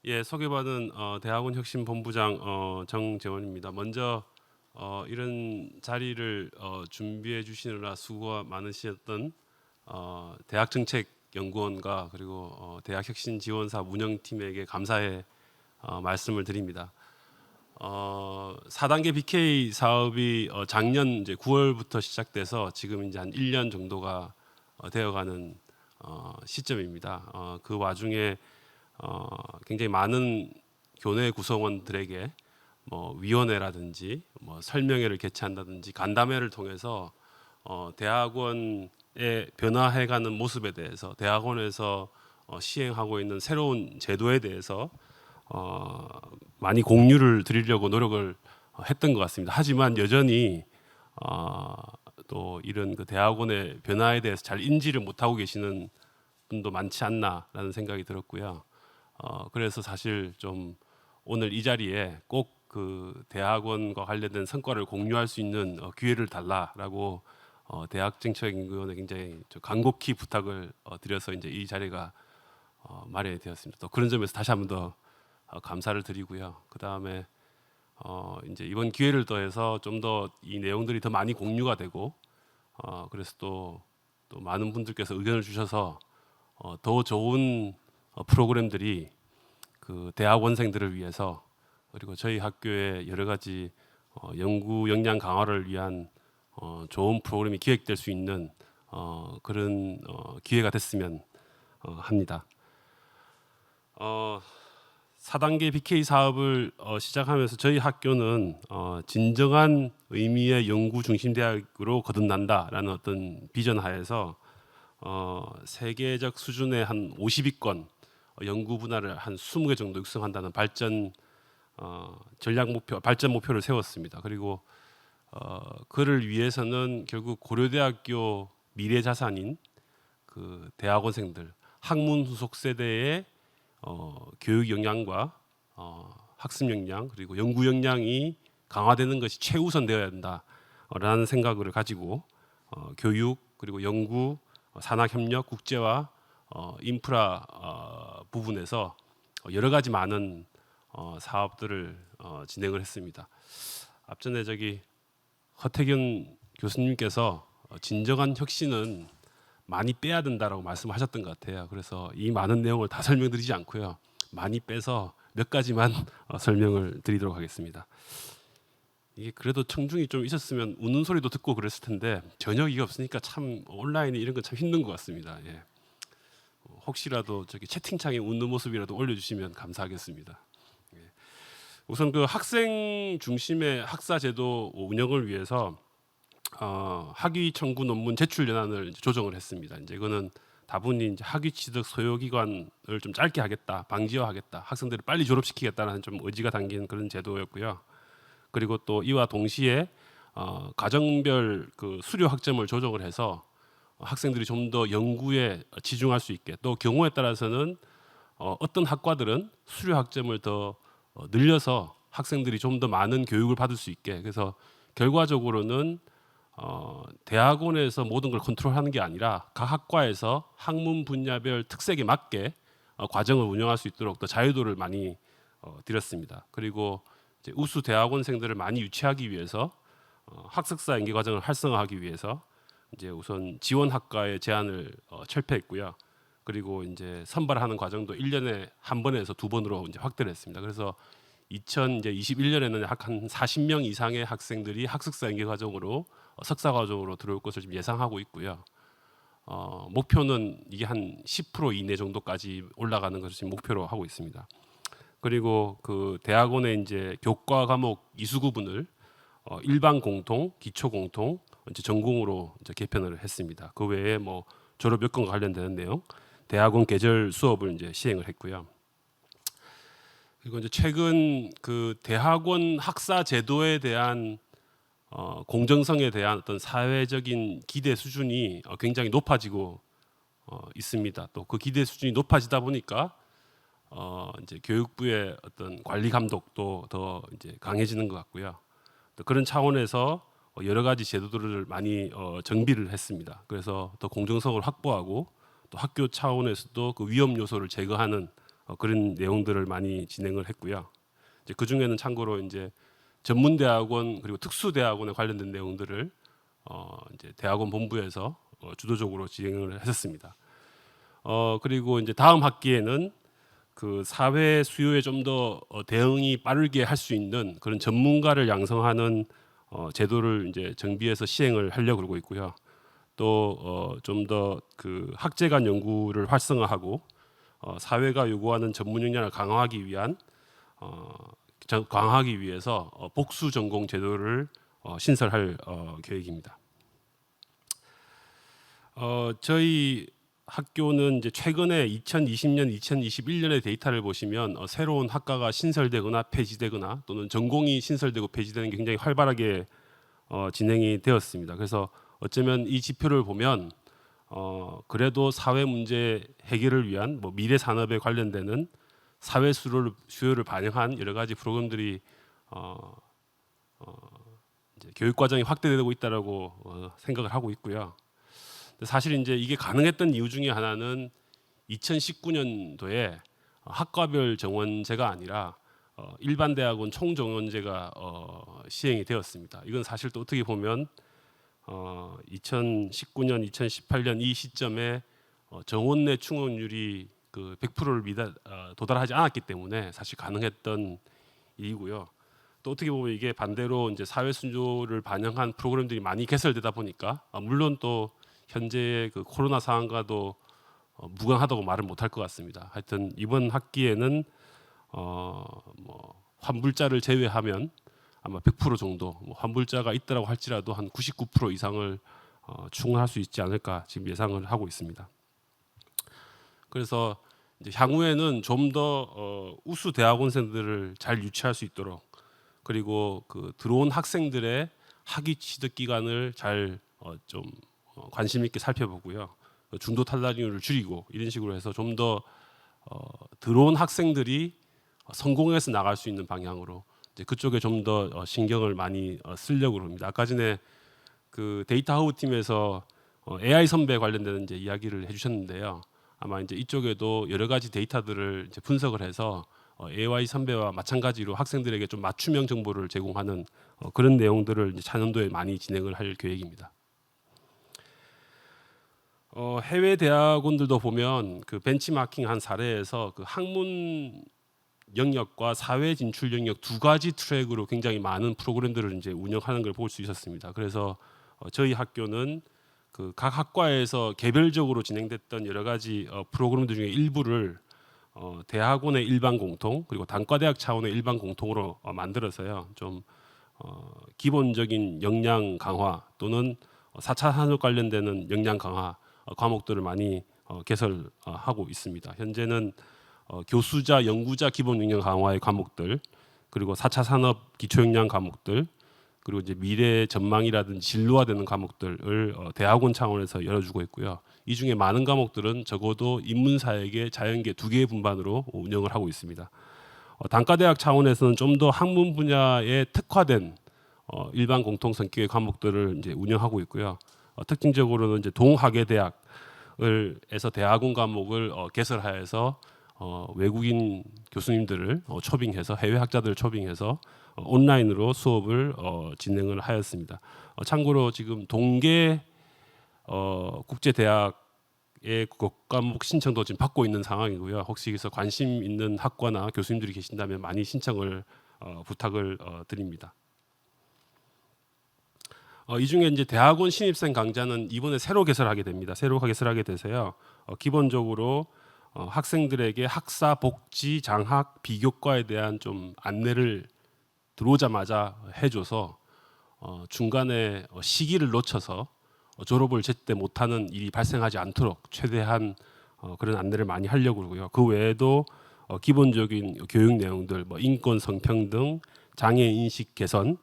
예, 소개받은 대학원 혁신 본부장 정재원입니다. 먼저 이런 자리를 준비해 주시느라 수고가 많으셨던 대학정책연구원과 그리고 대학혁신지원사 운영팀에게 감사의 말씀을 드립니다. 4단계 BK 사업이 작년 이제 9월부터 시작돼서 지금 이제 한 1년 정도가 되어가는 시점입니다. 그 와중에 굉장히 많은 교내 구성원들에게 뭐 위원회라든지 뭐 설명회를 개최한다든지 간담회를 통해서 대학원의 변화해가는 모습에 대해서 대학원에서 시행하고 있는 새로운 제도에 대해서 많이 공유를 드리려고 노력을 했던 것 같습니다. 하지만 여전히 또 이런 그 대학원의 변화에 대해서 잘 인지를 못하고 계시는 분도 많지 않나라는 생각이 들었고요. 그래서 사실 좀 오늘 이 자리에 꼭 그 대학원과 관련된 성과를 공유할 수 있는 기회를 달라라고 대학정책연구원에 굉장히 간곡히 부탁을 드려서 이제 이 자리가 마련이 되었습니다. 또 그런 점에서 다시 한번 더 감사를 드리고요. 그 다음에 이제 이번 기회를 더해서 좀 더 이 내용들이 더 많이 공유가 되고 그래서 또 많은 분들께서 의견을 주셔서 더 좋은 프로그램들이 그 대학원생들을 위해서 그리고 저희 학교의 여러 가지 연구 역량 강화를 위한 좋은 프로그램이 기획될 수 있는 그런 기회가 됐으면 합니다. 4단계 BK 사업을 시작하면서 저희 학교는 진정한 의미의 연구 중심 대학으로 거듭난다라는 어떤 비전 하에서 세계적 수준의 한 50위권 연구 분야를 한 20개 정도 육성한다는 전략 목표, 발전 목표를 세웠습니다. 그리고 그를 위해서는 결국 고려대학교 미래 자산인 그 대학원생들, 학문 후속 세대의 교육 역량과 학습 역량 그리고 연구 역량이 강화되는 것이 최우선 되어야 한다라는 생각을 가지고 교육 그리고 연구, 산학 협력, 국제화, 인프라 부분에서 여러 가지 많은 사업들을 진행을 했습니다. 앞전에 저기 허태균 교수님께서 진정한 혁신은 많이 빼야 된다라고 말씀하셨던 것 같아요. 그래서 이 많은 내용을 다 설명드리지 않고요. 많이 빼서 몇 가지만 설명을 드리도록 하겠습니다. 이게 그래도 청중이 좀 있었으면 우는 소리도 듣고 그랬을 텐데 전혀 이게 없으니까 참 온라인에 이런 건 참 힘든 것 같습니다. 예. 혹시라도 저기 채팅창에 웃는 모습이라도 올려주시면 감사하겠습니다. 예. 우선 그 학생 중심의 학사 제도 운영을 위해서 학위 청구 논문 제출 연한을 조정을 했습니다. 이제 이거는 다분히 이제 학위 취득 소요 기간을 좀 짧게 하겠다, 방지화하겠다, 학생들을 빨리 졸업시키겠다는 좀 의지가 담긴 그런 제도였고요. 그리고 또 이와 동시에 가정별 그 수료 학점을 조정을 해서 학생들이 좀 더 연구에 치중할 수 있게 또 경우에 따라서는 어떤 학과들은 수료 학점을 더 늘려서 학생들이 좀 더 많은 교육을 받을 수 있게 그래서 결과적으로는 대학원에서 모든 걸 컨트롤하는 게 아니라 각 학과에서 학문 분야별 특색에 맞게 과정을 운영할 수 있도록 더 자유도를 많이 드렸습니다. 그리고 이제 우수 대학원생들을 많이 유치하기 위해서 학습사 연계 과정을 활성화하기 위해서 이제 우선 지원 학과의 제한을 철폐했고요. 그리고 이제 선발하는 과정도 1년에 한 번에서 두 번으로 이제 확대를 했습니다. 그래서 2021년에는 약 한 40명 이상의 학생들이 학습사 연계 과정으로 석사 과정으로 들어올 것을 지금 예상하고 있고요. 목표는 이게 한 10% 이내 정도까지 올라가는 것을 지금 목표로 하고 있습니다. 그리고 그 대학원의 이제 교과 과목 이수 구분을 일반 공통, 기초 공통, 이제 전공으로 이제 개편을 했습니다. 그 외에 뭐 졸업 여건과 관련되는 내용, 대학원 계절 수업을 이제 시행을 했고요. 그리고 이제 최근 그 대학원 학사 제도에 대한 공정성에 대한 어떤 사회적인 기대 수준이 굉장히 높아지고 있습니다. 또 그 기대 수준이 높아지다 보니까 이제 교육부의 어떤 관리 감독도 더 이제 강해지는 것 같고요. 또 그런 차원에서 여러 가지 제도들을 많이 정비를 했습니다. 그래서 더 공정성을 확보하고 또 학교 차원에서도 그 위험 요소를 제거하는 그런 내용들을 많이 진행을 했고요. 이제 그 중에는 참고로 이제 전문대학원 그리고 특수대학원에 관련된 내용들을 이제 대학원 본부에서 주도적으로 진행을 했었습니다. 그리고 이제 다음 학기에는 그 사회 수요에 좀 더 대응이 빠르게 할 수 있는 그런 전문가를 양성하는 제도를 이제 정비해서 시행을 하려고 그러고 있고요. 또 좀 더 그 학제 간 연구를 활성화하고 사회가 요구하는 전문 역량을 강화하기 위해서 복수 전공 제도를 신설할 계획입니다. 저희 학교는 이제 최근에 2020년, 2021년의 데이터를 보시면 새로운 학과가 신설되거나 폐지되거나 또는 전공이 신설되고 폐지되는 게 굉장히 활발하게 진행이 되었습니다. 그래서 어쩌면 이 지표를 보면 그래도 사회 문제 해결을 위한 뭐 미래 산업에 관련되는 사회 수요를 반영한 여러 가지 프로그램들이 이제 교육 과정이 확대되고 있다라고 생각을 하고 있고요. 사실 이제 이게 가능했던 이유 중에 하나는 2019년도에 학과별 정원제가 아니라 일반 대학원 총정원제가 시행이 되었습니다. 이건 사실 또 어떻게 보면 2019년, 2018년 이 시점에 정원 내 충원율이 그 100%를 도달하지 않았기 때문에 사실 가능했던 일이고요. 또 어떻게 보면 이게 반대로 이제 사회 수요를 반영한 프로그램들이 많이 개설되다 보니까 물론 또 현재의 그 코로나 상황과도 무관하다고 말은 못할 것 같습니다. 하여튼 이번 학기에는 뭐 환불자를 제외하면 아마 100% 정도 환불자가 있다라고 할지라도 한 99% 이상을 충원할 수 있지 않을까 지금 예상을 하고 있습니다. 그래서 이제 향후에는 좀 더 우수 대학원생들을 잘 유치할 수 있도록 그리고 그 들어온 학생들의 학위 취득 기간을 잘 좀 관심 있게 살펴보고요. 중도 탈락률을 줄이고 이런 식으로 해서 좀 더 들어온 학생들이 성공해서 나갈 수 있는 방향으로 이제 그쪽에 좀 더 신경을 많이 쓰려고 합니다. 아까 전에 그 데이터 하우 팀에서 AI 선배 관련된 이제 이야기를 해주셨는데요. 아마 이제 이쪽에도 여러 가지 데이터들을 이제 분석을 해서 AI 선배와 마찬가지로 학생들에게 좀 맞춤형 정보를 제공하는 그런 내용들을 이제 차년도에 많이 진행을 할 계획입니다. 해외 대학원들도 보면 그 벤치마킹한 사례에서 그 학문 영역과 사회 진출 영역 두 가지 트랙으로 굉장히 많은 프로그램들을 이제 운영하는 걸 볼 수 있었습니다. 그래서 저희 학교는 그 각 학과에서 개별적으로 진행됐던 여러 가지 프로그램들 중에 일부를 대학원의 일반 공통 그리고 단과대학 차원의 일반 공통으로 만들어서요. 좀 기본적인 역량 강화 또는 4차 산업 관련되는 역량 강화 과목들을 많이 개설하고 있습니다. 현재는 교수자, 연구자 기본 역량 강화의 과목들 그리고 4차 산업 기초 역량 과목들 그리고 이제 미래 전망이라든지 진로화되는 과목들을 대학원 차원에서 열어주고 있고요. 이 중에 많은 과목들은 적어도 인문사회계, 자연계 두 개의 분반으로 운영을 하고 있습니다. 단과대학 차원에서는 좀 더 학문 분야에 특화된 일반 공통 성격의 과목들을 이제 운영하고 있고요. 특징적으로는 이제 동학예 대학을에서 대학원 과목을 개설하여서 외국인 교수님들을 초빙해서 해외 학자들을 초빙해서 온라인으로 수업을 진행을 하였습니다. 참고로 지금 동계 국제대학의 과목 신청도 지금 받고 있는 상황이고요. 혹시 여기서 관심 있는 학과나 교수님들이 계신다면 많이 신청을 부탁을 드립니다. 이 중에 이제 대학원 신입생 강좌는 이번에 새로 개설하게 됩니다. 새로 개설하게 돼서요. 기본적으로 학생들에게 학사, 복지, 장학, 비교과에 대한 좀 안내를 들어오자마자 해줘서 중간에 시기를 놓쳐서 졸업을 제때 못하는 일이 발생하지 않도록 최대한 그런 안내를 많이 하려고 그러고요. 그 외에도 기본적인 교육 내용들, 뭐 인권, 성평등, 장애 인식 개선,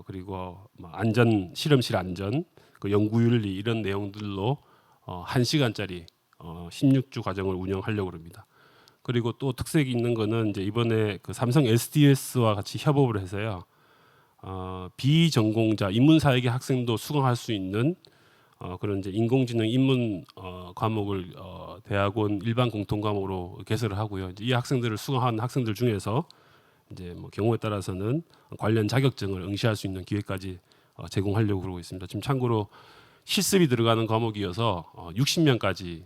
그리고 뭐 안전, 실험실 안전, 그 연구윤리 이런 내용들로 1시간짜리 16주 과정을 운영하려고 합니다. 그리고 또 특색이 있는 거는 이제 이번에 그 삼성 SDS와 같이 협업을 해서요. 비전공자 인문사회계 학생도 수강할 수 있는 그런 이제 인공지능 인문 과목을 대학원 일반 공통 과목으로 개설을 하고요. 이제 이 학생들을 수강한 학생들 중에서 이제 뭐 경우에 따라서는 관련 자격증을 응시할 수 있는 기회까지 제공하려고 그러고 있습니다. 지금 참고로 실습이 들어가는 과목이어서 60명까지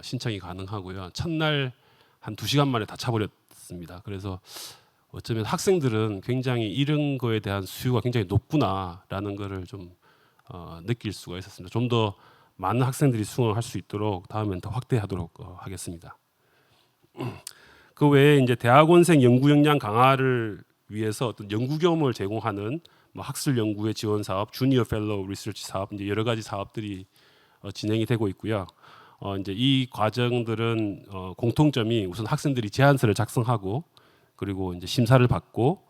신청이 가능하고요. 첫날 한 2시간 만에 다 차버렸습니다. 그래서 어쩌면 학생들은 굉장히 이런 거에 대한 수요가 굉장히 높구나라는 거를 좀 느낄 수가 있었습니다. 좀 더 많은 학생들이 수강할 수 있도록 다음엔 더 확대하도록 하겠습니다. 그 외에 이제 대학원생 연구 역량 강화를 위해서 어떤 연구 경험을 제공하는 뭐 학술 연구의 지원 사업, 주니어 펠로우 리서치 사업, 이제 여러 가지 사업들이 진행이 되고 있고요. 이제 이 과정들은 공통점이 우선 학생들이 제안서를 작성하고 그리고 이제 심사를 받고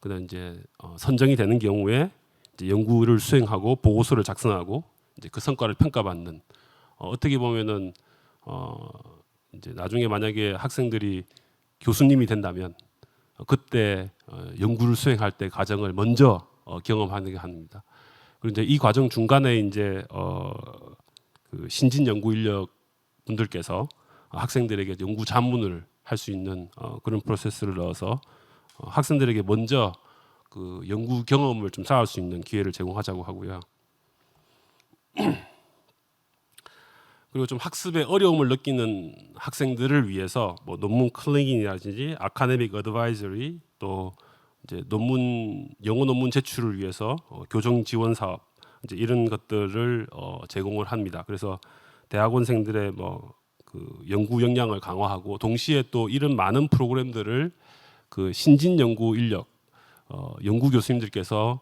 그다음 이제 선정이 되는 경우에 이제 연구를 수행하고 보고서를 작성하고 이제 그 성과를 평가받는 어떻게 보면은 이제 나중에 만약에 학생들이 교수님이 된다면 그때 연구를 수행할 때 과정을 먼저 경험하는 게 합니다. 그리고 이제 이 과정 중간에 이제 그 신진 연구 인력 분들께서 학생들에게 연구 자문을 할 수 있는 그런 프로세스를 넣어서 학생들에게 먼저 그 연구 경험을 좀 쌓을 수 있는 기회를 제공하자고 하고요. 그리고 좀 학습에 어려움을 느끼는 학생들을 위해서 뭐 논문 클리닝이라든지 아카데믹 어드바이저리 또 이제 영어 논문 제출을 위해서 교정 지원 사업 이제 이런 것들을 제공을 합니다. 그래서 대학원생들의 뭐 그 연구 역량을 강화하고 동시에 또 이런 많은 프로그램들을 그 신진 연구 인력 연구 교수님들께서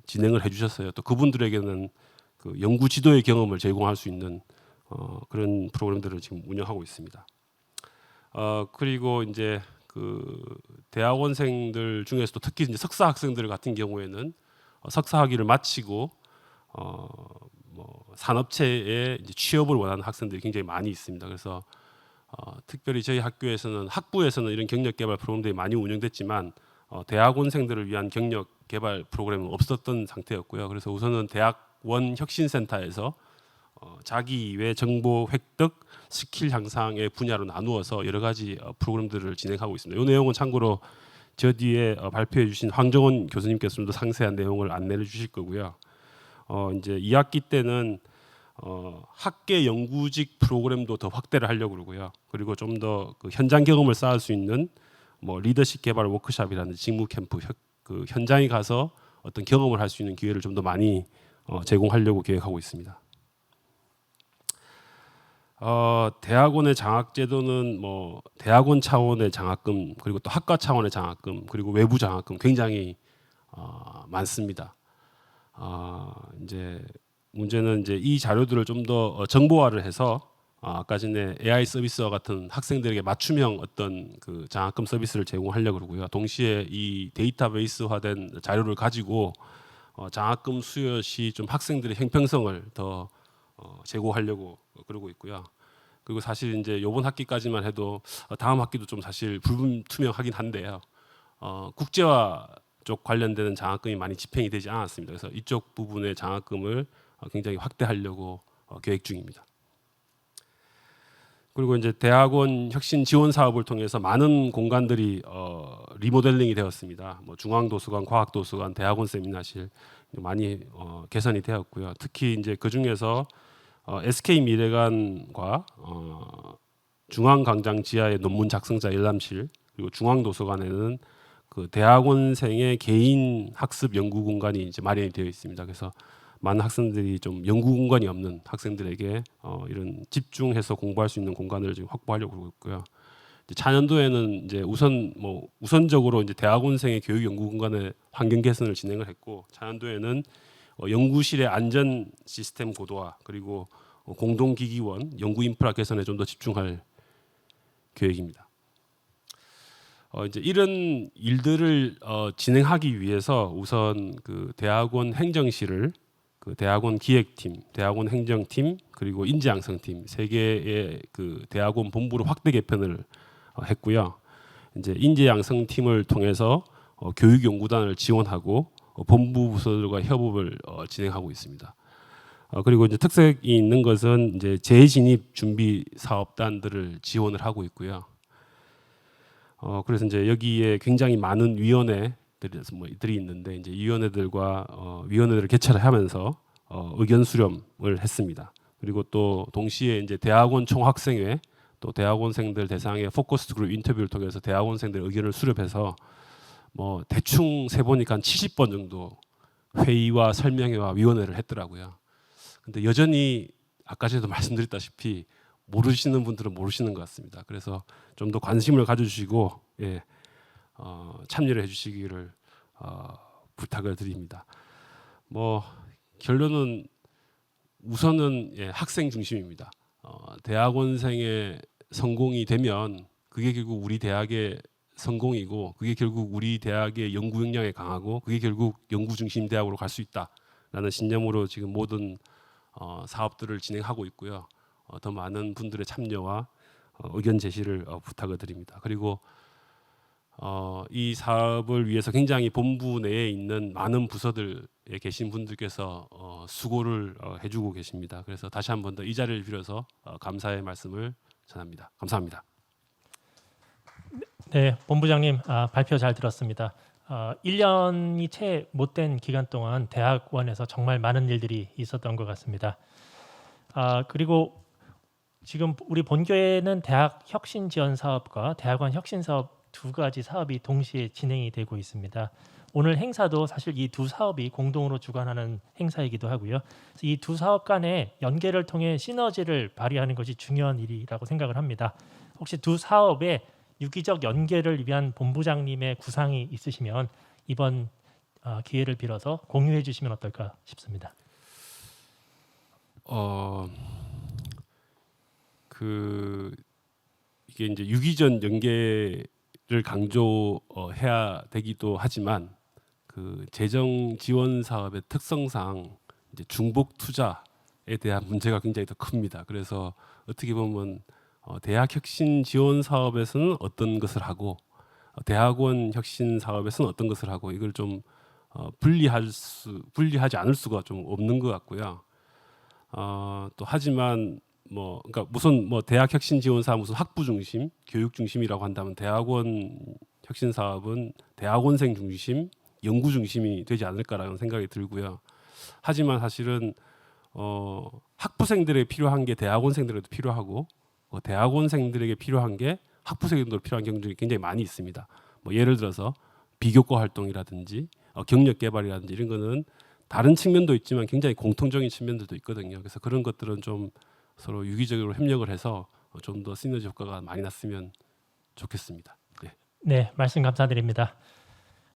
진행을 해주셨어요. 또 그분들에게는 그 연구 지도의 경험을 제공할 수 있는 그런 프로그램들을 지금 운영하고 있습니다. 그리고 이제 그 대학원생들 중에서도 특히 이제 석사 학생들 같은 경우에는 석사 학위를 마치고 뭐 산업체에 이제 취업을 원하는 학생들이 굉장히 많이 있습니다. 그래서 특별히 저희 학교에서는 학부에서는 이런 경력 개발 프로그램들이 많이 운영됐지만 대학원생들을 위한 경력 개발 프로그램은 없었던 상태였고요. 그래서 우선은 대학원 혁신센터에서 자기 외 정보 획득, 스킬 향상의 분야로 나누어서 여러 가지 프로그램들을 진행하고 있습니다. 이 내용은 참고로 저 뒤에 발표해 주신 황정원 교수님께서 좀 더 상세한 내용을 안내를 주실 거고요. 이제 2학기 때는 학계 연구직 프로그램도 더 확대를 하려고 그러고요. 그리고 좀 더 그 현장 경험을 쌓을 수 있는 뭐 리더십 개발 워크숍이라는 직무 캠프, 그 현장에 가서 어떤 경험을 할 수 있는 기회를 좀 더 많이 제공하려고 계획하고 있습니다. 대학원의 장학 제도는 뭐 대학원 차원의 장학금 그리고 또 학과 차원의 장학금 그리고 외부 장학금 굉장히 많습니다. 이제 문제는 이제 이 자료들을 좀 더 정보화를 해서 아까 전에 AI 서비스와 같은 학생들에게 맞춤형 어떤 그 장학금 서비스를 제공하려고 그러고요. 동시에 이 데이터베이스화된 자료를 가지고 장학금 수여 시 좀 학생들의 형평성을 더 제고하려고 그러고 있고요. 그리고 사실 이제 이번 학기까지만 해도 다음 학기도 좀 사실 불분투명하긴 한데요. 국제화 쪽 관련되는 장학금이 많이 집행이 되지 않았습니다. 그래서 이쪽 부분의 장학금을 굉장히 확대하려고 계획 중입니다. 그리고 이제 대학원 혁신 지원 사업을 통해서 많은 공간들이 리모델링이 되었습니다. 뭐 중앙도서관, 과학도서관, 대학원 세미나실 많이 개선이 되었고요. 특히 이제 그 중에서 SK 미래관과 중앙광장 지하의 논문 작성자 열람실 그리고 중앙도서관에는 그 대학원생의 개인 학습 연구 공간이 이제 마련이 되어 있습니다. 그래서 많은 학생들이 좀 연구 공간이 없는 학생들에게 이런 집중해서 공부할 수 있는 공간을 지금 확보하려고 그러고 있고요. 이제 차년도에는 이제 우선적으로 이제 대학원생의 교육 연구 공간의 환경 개선을 진행을 했고 차년도에는 연구실의 안전 시스템 고도화 그리고 공동기기원 연구 인프라 개선에 좀 더 집중할 계획입니다. 이제 이런 일들을 진행하기 위해서 우선 그 대학원 행정실을 그 대학원 기획팀, 대학원 행정팀 그리고 인재양성팀 세 개의 그 대학원 본부로 확대 개편을 했고요. 이제 인재양성팀을 통해서 교육연구단을 지원하고 본부 부서들과 협업을 진행하고 있습니다. 그리고 이제 특색이 있는 것은 이제 재진입 준비 사업단들을 지원을 하고 있고요. 그래서 이제 여기에 굉장히 많은 위원회들이 있는데 이제 위원회들과 위원회들을 개최를 하면서 의견 수렴을 했습니다. 그리고 또 동시에 이제 대학원 총학생회 또 대학원생들 대상의 포커스 그룹 인터뷰를 통해서 대학원생들 의견을 수렴해서 뭐 대충 세 보니까 한 70번 정도 회의와 설명회와 위원회를 했더라고요. 근데 여전히 아까 전에도 말씀드렸다시피 모르시는 분들은 모르시는 것 같습니다. 그래서 좀 더 관심을 가져주시고 예, 참여를 해주시기를 부탁을 드립니다. 뭐 결론은 우선은 예, 학생 중심입니다. 대학원생의 성공이 되면 그게 결국 우리 대학의 성공이고 그게 결국 우리 대학의 연구 역량에 강하고 그게 결국 연구 중심 대학으로 갈 수 있다라는 신념으로 지금 모든 사업들을 진행하고 있고요. 더 많은 분들의 참여와 의견 제시를 부탁을 드립니다. 그리고 이 사업을 위해서 굉장히 본부 내에 있는 많은 부서들에 계신 분들께서 수고를 해주고 계십니다. 그래서 다시 한 번 더 이 자리를 빌어서 감사의 말씀을 전합니다. 감사합니다. 네, 본부장님 발표 잘 들었습니다. 1년이 채 못 된 기간 동안 대학원에서 정말 많은 일들이 있었던 것 같습니다. 그리고 지금 우리 본교에는 대학 혁신 지원 사업과 대학원 혁신 사업 두 가지 사업이 동시에 진행이 되고 있습니다. 오늘 행사도 사실 이 두 사업이 공동으로 주관하는 행사이기도 하고요. 이 두 사업 간의 연계를 통해 시너지를 발휘하는 것이 중요한 일이라고 생각을 합니다. 혹시 두 사업의 유기적 연계를 위한 본부장님의 구상이 있으시면 이번 기회를 빌어서 공유해 주시면 어떨까 싶습니다. 이게 이제 유기적 연계를 강조해야 되기도 하지만 그 재정 지원 사업의 특성상 이제 중복 투자에 대한 문제가 굉장히 더 큽니다. 그래서 어떻게 보면 대학 혁신 지원 사업에서는 어떤 것을 하고 대학원 혁신 사업에서는 어떤 것을 하고 이걸 좀 분리하지 않을 수가 좀 없는 것 같고요. 또 하지만 그러니까 무슨 대학 혁신 지원 사업 무슨 학부 중심, 교육 중심이라고 한다면 대학원 혁신 사업은 대학원생 중심, 연구 중심이 되지 않을까라는 생각이 들고요. 하지만 사실은 학부생들에게 필요한 게 대학원생들에도 필요하고 대학원생들에게 필요한 게 학부생들도 필요한 경우들이 굉장히 많이 있습니다. 예를 들어서 비교과 활동이라든지 경력 개발이라든지 이런 거는 다른 측면도 있지만 굉장히 공통적인 측면들도 있거든요. 그래서 그런 것들은 좀 서로 유기적으로 협력을 해서 좀 더 시너지 효과가 많이 났으면 좋겠습니다. 네, 네, 말씀 감사드립니다.